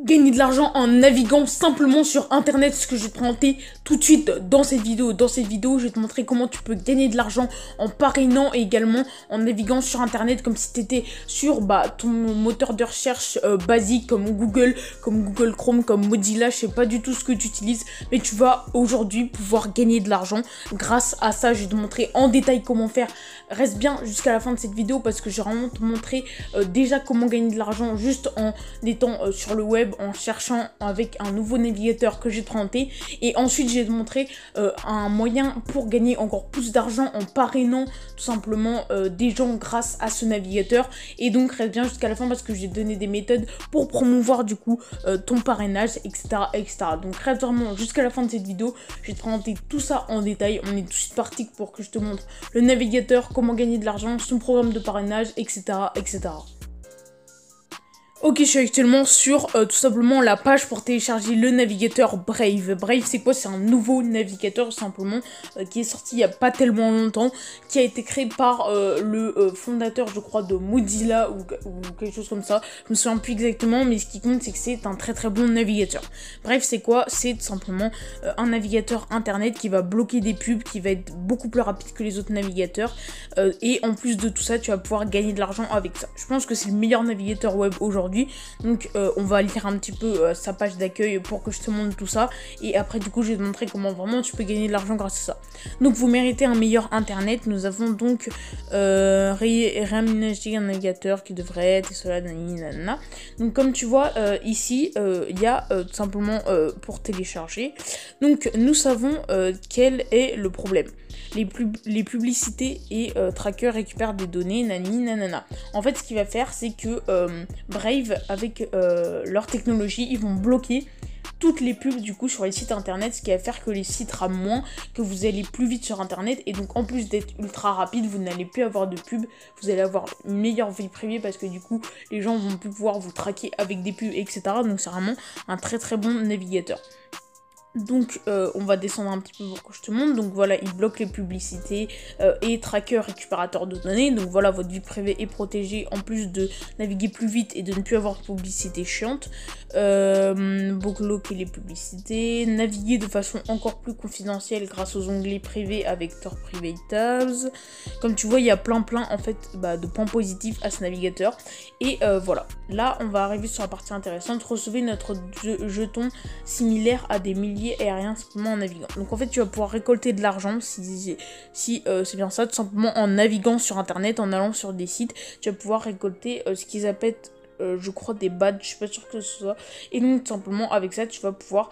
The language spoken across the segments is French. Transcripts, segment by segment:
Gagner de l'argent en naviguant simplement sur internet, ce que je vais te présenter tout de suite dans cette vidéo. Dans cette vidéo, je vais te montrer comment tu peux gagner de l'argent en parrainant et également en naviguant sur internet comme si tu étais sur ton moteur de recherche basique comme Google Chrome, comme Mozilla. Je sais pas du tout ce que tu utilises, mais tu vas aujourd'hui pouvoir gagner de l'argent grâce à ça. Je vais te montrer en détail comment faire. Reste bien jusqu'à la fin de cette vidéo parce que je vais vraiment te montrer déjà comment gagner de l'argent juste en étant sur le web, en cherchant avec un nouveau navigateur que j'ai présenté. Et ensuite, je vais te montrer un moyen pour gagner encore plus d'argent en parrainant tout simplement des gens grâce à ce navigateur. Et donc, reste bien jusqu'à la fin parce que je vais te donner des méthodes pour promouvoir du coup ton parrainage, etc., etc. Donc, reste vraiment jusqu'à la fin de cette vidéo. Je vais te présenter tout ça en détail. On est tout de suite parti pour que je te montre le navigateur, comment gagner de l'argent, son programme de parrainage, etc., etc. Ok, je suis actuellement sur tout simplement la page pour télécharger le navigateur Brave. Brave, c'est quoi? C'est un nouveau navigateur tout simplement qui est sorti il n'y a pas tellement longtemps, qui a été créé par le fondateur, je crois, de Mozilla ou quelque chose comme ça. Je me souviens plus exactement, mais ce qui compte, c'est que c'est un très très bon navigateur. Bref, c'est quoi? C'est tout simplement un navigateur internet qui va bloquer des pubs, qui va être beaucoup plus rapide que les autres navigateurs. Et en plus de tout ça, tu vas pouvoir gagner de l'argent avec ça. Je pense que c'est le meilleur navigateur web aujourd'hui. Donc on va lire un petit peu sa page d'accueil pour que je te montre tout ça. Et après du coup je vais te montrer comment vraiment tu peux gagner de l'argent grâce à ça. Donc vous méritez un meilleur internet. Nous avons donc réaménagé un navigateur qui devrait être et cela, nanana. Donc comme tu vois ici il y a tout simplement pour télécharger. Donc nous savons quel est le problème. Les publicités et trackers récupèrent des données, nani nanana. En fait, ce qu'il va faire, c'est que Brave, avec leur technologie, ils vont bloquer toutes les pubs du coup sur les sites internet, ce qui va faire que les sites rament moins, que vous allez plus vite sur internet, et donc en plus d'être ultra rapide, vous n'allez plus avoir de pubs, vous allez avoir une meilleure vie privée parce que du coup les gens vont plus pouvoir vous traquer avec des pubs, etc. Donc c'est vraiment un très très bon navigateur. Donc on va descendre un petit peu pour que je te montre. Donc voilà, il bloque les publicités et tracker récupérateur de données. Donc voilà, votre vie privée est protégée en plus de naviguer plus vite et de ne plus avoir de publicité chiante. Bloquer les publicités, naviguer de façon encore plus confidentielle grâce aux onglets privés avec Tor Private Tabs. Comme tu vois, il y a plein en fait de points positifs à ce navigateur. Et voilà, là on va arriver sur la partie intéressante. Recevez notre jeton similaire à des milliers aérien simplement en naviguant. Donc en fait tu vas pouvoir récolter de l'argent si c'est bien ça, tout simplement en naviguant sur internet, en allant sur des sites, tu vas pouvoir récolter ce qu'ils appellent je crois des badges, je suis pas sûre que ce soit, et donc tout simplement avec ça tu vas pouvoir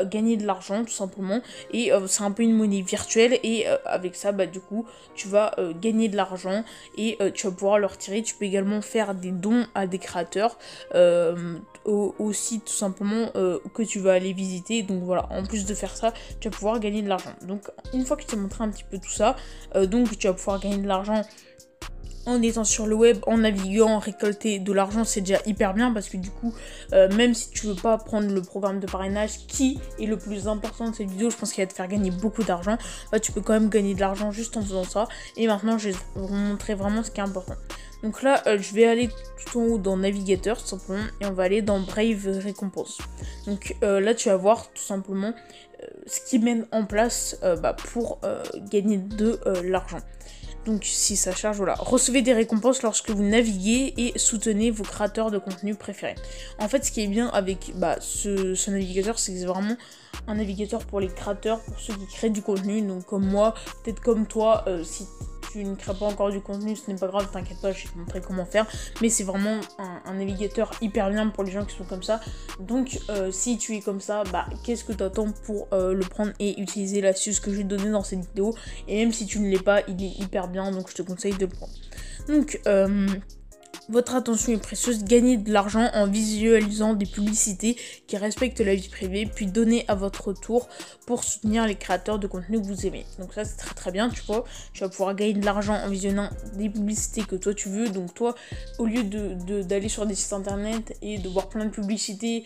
gagner de l'argent tout simplement, et c'est un peu une monnaie virtuelle, et avec ça du coup tu vas gagner de l'argent, et tu vas pouvoir le retirer. Tu peux également faire des dons à des créateurs au site tout simplement que tu vas aller visiter. Donc voilà, en plus de faire ça tu vas pouvoir gagner de l'argent. Donc une fois que je t'ai montré un petit peu tout ça, donc tu vas pouvoir gagner de l'argent en étant sur le web, en naviguant, récolter de l'argent, c'est déjà hyper bien parce que du coup, même si tu veux pas prendre le programme de parrainage qui est le plus important de cette vidéo, je pense qu'il va te faire gagner beaucoup d'argent, tu peux quand même gagner de l'argent juste en faisant ça. Et maintenant, je vais vous montrer vraiment ce qui est important. Donc là, je vais aller tout en haut dans navigateur tout simplement, et on va aller dans Brave récompense. Donc là, tu vas voir tout simplement ce qui mène en place pour gagner de l'argent. Donc si ça charge, voilà. Recevez des récompenses lorsque vous naviguez et soutenez vos créateurs de contenu préférés. En fait, ce qui est bien avec ce navigateur, c'est que c'est vraiment un navigateur pour les créateurs, pour ceux qui créent du contenu. Donc comme moi, peut-être comme toi, si tu ne crées pas encore du contenu, ce n'est pas grave, t'inquiète pas, je vais te montrer comment faire. Mais c'est vraiment un navigateur hyper bien pour les gens qui sont comme ça. Donc si tu es comme ça, qu'est-ce que tu attends pour le prendre et utiliser l'astuce que je vais te donner dans cette vidéo. Et même si tu ne l'es pas, il est hyper bien, donc je te conseille de le prendre. Donc votre attention est précieuse, gagnez de l'argent en visualisant des publicités qui respectent la vie privée, puis donnez à votre tour pour soutenir les créateurs de contenu que vous aimez. Donc ça c'est très très bien, tu vois, tu vas pouvoir gagner de l'argent en visionnant des publicités que toi tu veux. Donc toi, au lieu d'aller sur des sites internet et de voir plein de publicités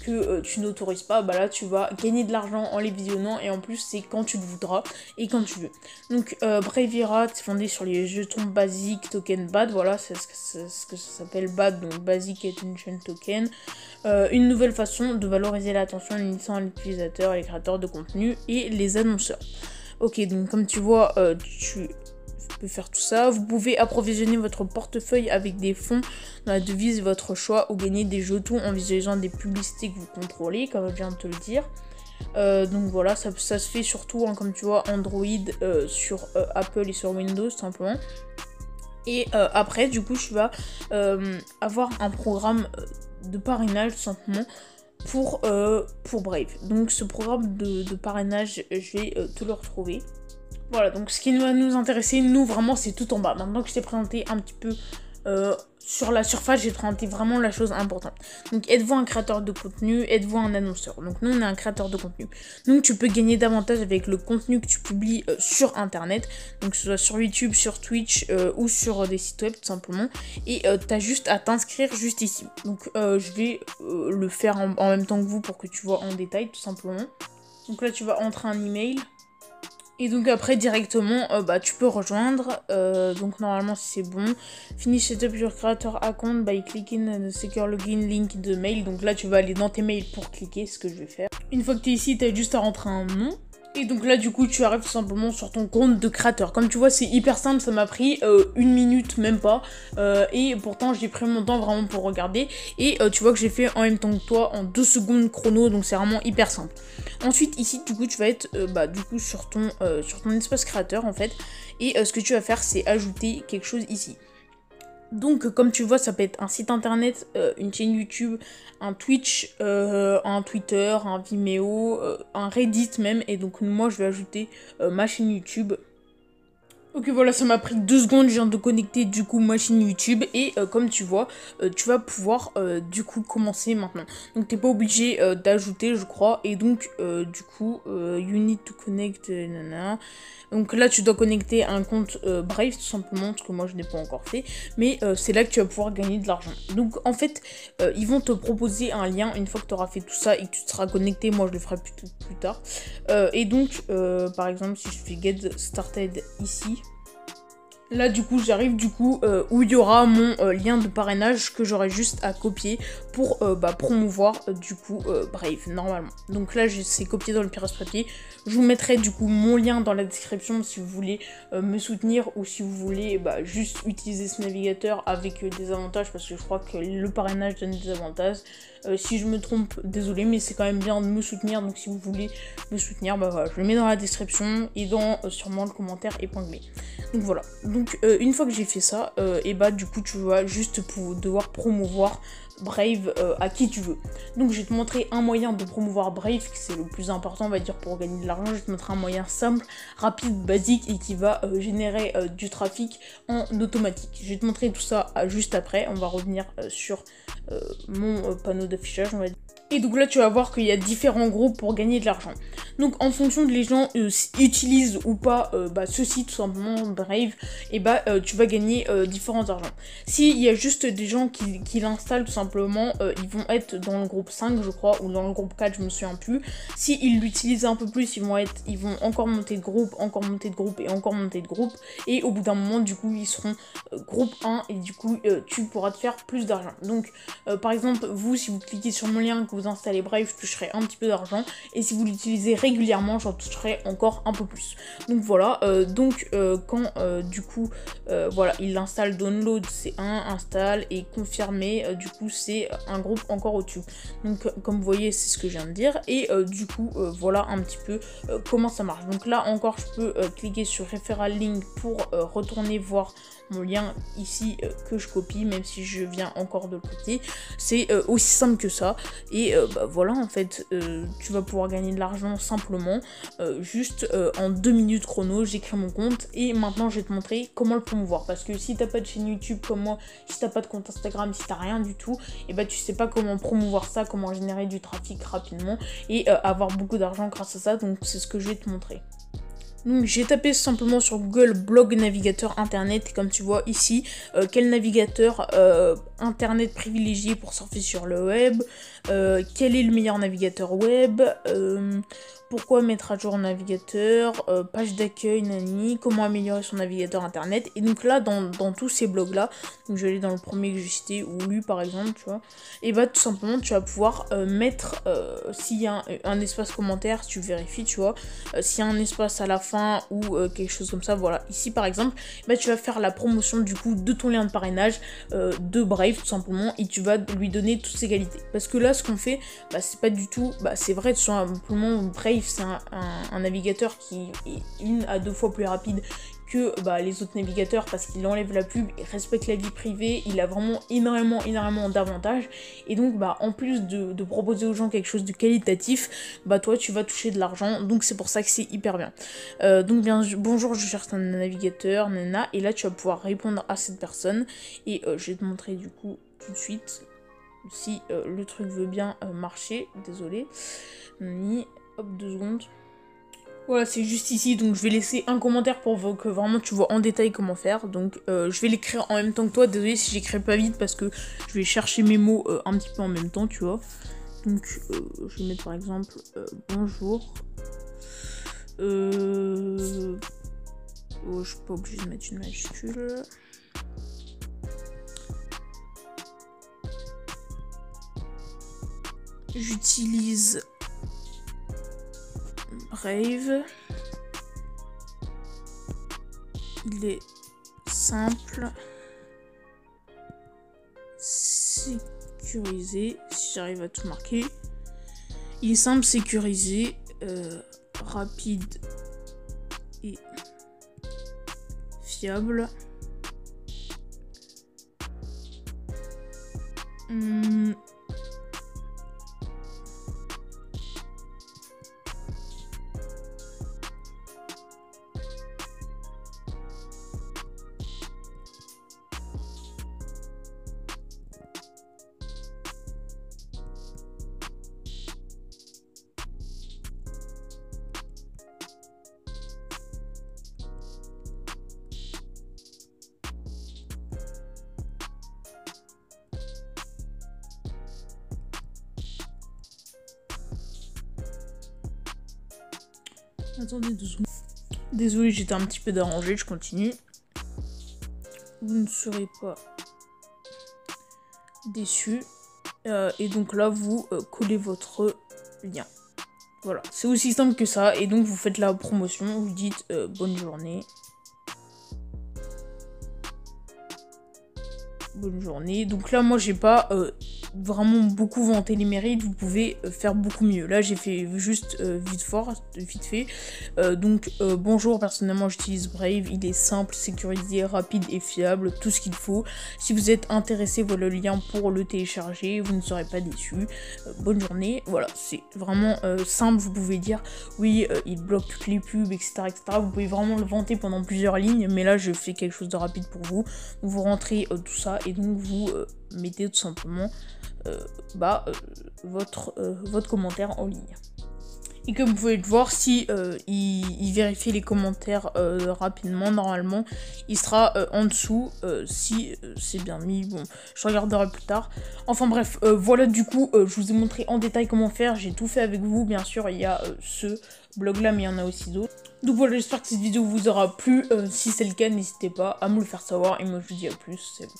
que tu n'autorises pas, bah là tu vas gagner de l'argent en les visionnant et en plus c'est quand tu le voudras et quand tu veux. Donc Brave Ira, c'est fondé sur les jetons basiques token BAD, voilà c'est ce que ça s'appelle BAD, donc Basic Attention Token. Une nouvelle façon de valoriser l'attention en unissant à l'utilisateur, les créateurs de contenu et les annonceurs. Ok, donc comme tu vois, tu peux faire tout ça. Vous pouvez approvisionner votre portefeuille avec des fonds dans la devise de votre choix ou gagner des jetons en visualisant des publicités que vous contrôlez, comme je viens de te le dire. Donc voilà, ça se fait surtout, hein, comme tu vois, Android, sur Apple et sur Windows simplement. Et après, du coup, tu vas avoir un programme de parrainage tout simplement pour Brave. Donc ce programme de parrainage, je vais te le retrouver. Voilà, donc ce qui va nous intéresser, nous vraiment, c'est tout en bas. Maintenant que je t'ai présenté un petit peu sur la surface, j'ai présenté vraiment la chose importante. Donc êtes-vous un créateur de contenu, êtes-vous un annonceur? Donc nous on est un créateur de contenu. Donc tu peux gagner davantage avec le contenu que tu publies sur internet. Donc que ce soit sur YouTube, sur Twitch ou sur des sites web tout simplement. Et tu as juste à t'inscrire juste ici. Donc je vais le faire en même temps que vous pour que tu vois en détail tout simplement. Donc là tu vas entrer un email. Et donc après directement tu peux rejoindre, donc normalement si c'est bon, finish setup your creator account by clicking the secure login link de mail. Donc là tu vas aller dans tes mails pour cliquer, ce que je vais faire. Une fois que tu es ici, tu as juste à rentrer un nom. Et donc là du coup tu arrives tout simplement sur ton compte de créateur. Comme tu vois c'est hyper simple, ça m'a pris une minute même pas. Et pourtant j'ai pris mon temps vraiment pour regarder. Et tu vois que j'ai fait en même temps que toi en 2 secondes chrono, donc c'est vraiment hyper simple. Ensuite ici du coup tu vas être du coup sur ton espace créateur en fait. Et ce que tu vas faire c'est ajouter quelque chose ici. Donc comme tu vois ça peut être un site internet, une chaîne YouTube, un Twitch, un Twitter, un Vimeo, un Reddit même. Et donc moi je vais ajouter ma chaîne YouTube. Ok voilà, ça m'a pris 2 secondes, je viens de connecter du coup ma chaîne YouTube et comme tu vois, tu vas pouvoir du coup commencer maintenant. Donc t'es pas obligé d'ajouter je crois et donc du coup you need to connect nana. Donc là tu dois connecter un compte Brave tout simplement parce que moi je n'ai pas encore fait, mais c'est là que tu vas pouvoir gagner de l'argent. Donc en fait ils vont te proposer un lien une fois que tu auras fait tout ça et que tu seras connecté, moi je le ferai plus tard. Et donc par exemple si je fais get started ici, là du coup j'arrive du coup où il y aura mon lien de parrainage que j'aurai juste à copier pour promouvoir du coup Brave normalement. Donc là c'est copié dans le presse-papier. Je vous mettrai du coup mon lien dans la description si vous voulez me soutenir ou si vous voulez juste utiliser ce navigateur avec des avantages parce que je crois que le parrainage donne des avantages. Si je me trompe, désolé, mais c'est quand même bien de me soutenir. Donc si vous voulez me soutenir, voilà, je le mets dans la description et dans sûrement le commentaire épinglé. Donc voilà. Donc une fois que j'ai fait ça, du coup tu vas juste devoir promouvoir Brave à qui tu veux. Donc je vais te montrer un moyen de promouvoir Brave, qui c'est le plus important on va dire pour gagner de l'argent. Je vais te montrer un moyen simple, rapide, basique et qui va générer du trafic en automatique. Je vais te montrer tout ça juste après. On va revenir sur mon panneau d'affichage on va dire. Et donc là tu vas voir qu'il y a différents groupes pour gagner de l'argent. Donc en fonction de les gens utilisent ou pas ce site tout simplement Brave, et tu vas gagner différents argents. S'il y a juste des gens qui l'installent tout simplement, ils vont être dans le groupe 5 je crois, ou dans le groupe 4 je me souviens plus. S'ils l'utilisent un peu plus, ils vont encore monter de groupe, encore monter de groupe et encore monter de groupe. Et au bout d'un moment du coup ils seront groupe 1 et du coup tu pourras te faire plus d'argent. Donc par exemple vous si vous cliquez sur mon lien que vous installez Brave, je toucherai un petit peu d'argent et si vous l'utilisez régulièrement j'en toucherai encore un peu plus. Donc voilà, quand du coup voilà il l'installe, download c'est 1, installe et confirmer du coup c'est un groupe encore au-dessus. Donc comme vous voyez c'est ce que je viens de dire et du coup voilà un petit peu comment ça marche. Donc là encore je peux cliquer sur referral link pour retourner voir mon lien ici que je copie, même si je viens encore de le copier. C'est aussi simple que ça et voilà en fait tu vas pouvoir gagner de l'argent simplement juste en 2 minutes chrono. J'écris mon compte et maintenant je vais te montrer comment le promouvoir parce que si t'as pas de chaîne YouTube comme moi, si t'as pas de compte Instagram, si t'as rien du tout, et tu sais pas comment promouvoir ça, comment générer du trafic rapidement et avoir beaucoup d'argent grâce à ça. Donc c'est ce que je vais te montrer. Donc j'ai tapé simplement sur Google blog navigateur internet et comme tu vois ici quel navigateur internet privilégié pour surfer sur le web, quel est le meilleur navigateur web, pourquoi mettre à jour un navigateur, page d'accueil, nani, comment améliorer son navigateur internet. Et donc là, dans tous ces blogs-là, donc je vais aller dans le premier que j'ai cité, ou lu par exemple, tu vois, et bah tout simplement, tu vas pouvoir mettre, s'il y a un espace commentaire, si tu vérifies, tu vois, s'il y a un espace à la fin ou quelque chose comme ça, voilà. Ici par exemple, bah tu vas faire la promotion du coup de ton lien de parrainage de Brave tout simplement, et tu vas lui donner toutes ses qualités. Parce que là, ce qu'on fait, bah c'est pas du tout, bah c'est vrai, tout simplement, Brave c'est un navigateur qui est 1 à 2 fois plus rapide que bah, les autres navigateurs parce qu'il enlève la pub, il respecte la vie privée, il a vraiment énormément d'avantages. Et donc bah en plus de proposer aux gens quelque chose de qualitatif, bah toi tu vas toucher de l'argent, donc c'est pour ça que c'est hyper bien. Donc bien bonjour, je cherche un navigateur, nana, et là tu vas pouvoir répondre à cette personne, et je vais te montrer du coup tout de suite si le truc veut bien marcher, désolé. Hop, 2 secondes. Voilà, c'est juste ici, donc je vais laisser un commentaire pour que vraiment tu vois en détail comment faire. Donc je vais l'écrire en même temps que toi, désolé si j'écris pas vite parce que je vais chercher mes mots un petit peu en même temps, tu vois. Donc je vais mettre par exemple bonjour. Oh, je suis pas obligée de mettre une majuscule. J'utilise Brave. Il est simple, sécurisé, si j'arrive à tout marquer. Il est simple, sécurisé, rapide et fiable. Attendez 2 secondes. Désolée, j'étais un petit peu dérangée, je continue. Vous ne serez pas déçus. Et donc là, vous collez votre lien. Voilà, c'est aussi simple que ça. Et donc, vous faites la promotion, vous dites bonne journée. Bonne journée. Donc là, moi, j'ai pas vraiment beaucoup vanté les mérites. Vous pouvez faire beaucoup mieux. Là, j'ai fait juste vite fait. Donc, bonjour, personnellement, j'utilise Brave. Il est simple, sécurisé, rapide et fiable. Tout ce qu'il faut. Si vous êtes intéressé, voilà le lien pour le télécharger. Vous ne serez pas déçus. Bonne journée. Voilà, c'est vraiment simple. Vous pouvez dire, oui, il bloque toutes les pubs, etc., etc. Vous pouvez vraiment le vanter pendant plusieurs lignes. Mais là, je fais quelque chose de rapide pour vous. Vous rentrez tout ça. Et donc vous mettez tout simplement votre commentaire en ligne. Et comme vous pouvez le voir, si il vérifie les commentaires rapidement, normalement, il sera en dessous, si c'est bien mis. Bon, je regarderai plus tard. Enfin bref, voilà, du coup, je vous ai montré en détail comment faire. J'ai tout fait avec vous. Bien sûr, il y a ce blog-là, mais il y en a aussi d'autres. Donc voilà, j'espère que cette vidéo vous aura plu. Si c'est le cas, n'hésitez pas à me le faire savoir. Et moi, je vous dis à plus. C'est bon.